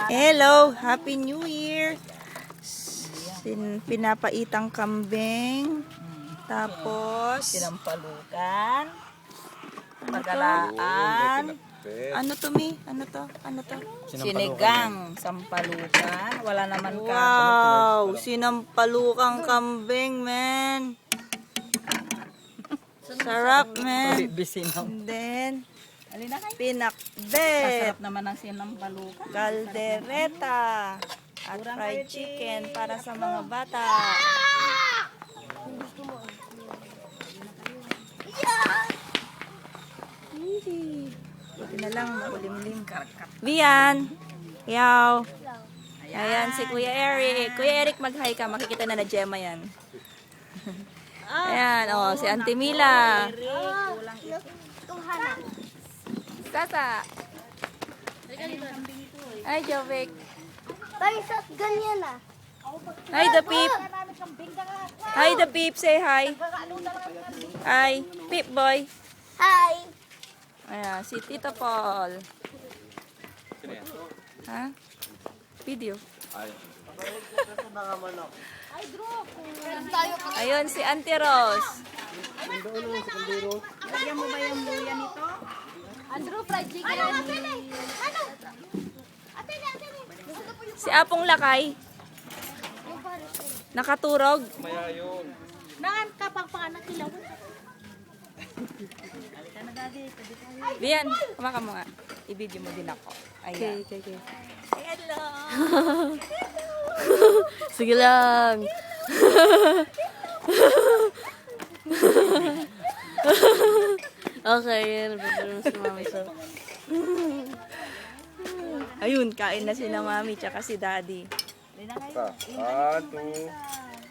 Hello, Happy New Year. Pinapaitang kambing. Tapos Sinampalukan. ano to? Pagalaan. Ano to, Mi? Ano to? Ano to? Sinigang. Sampalukan. Wala naman ka. Wow, sinampalukang kambing, man. Sarap, man. Bisinaw. And then Alina kayo. pinakbet, Masarap naman ang sinampalukan. caldereta, at fried chicken para sa mga bata. Buti na lang, makulimlim. Vian! Yaw! Ayan, si Kuya Eric. Kuya Eric, mag-hi ka. Makikita na Gemma yan. Ayan, oh, si Auntie Mila. Tata. Ay, Jovic. Tayo sa ganyan ah. Hi, the peep. Hi, the peep. Say hi. Hi. Peep boy. Hi! Ayan, si Tito Paul. Ha? Video. Ayun, si Auntie Rose. Lagyan mo ba yung luya nito? Andrew, fried chicken. Ano? Ano? Atene. Si Apong Lakay. Nakaturog. Naan kapag panganak kilaw. Bian, kumaka mo nga. I-video mo din ako. Ayan. Okay. Hello. Sige lang. Okay, nabibiro si Mami. So, Ayun, kain na si na Mami tsaka si Daddy. Alina kayo. 1, 2,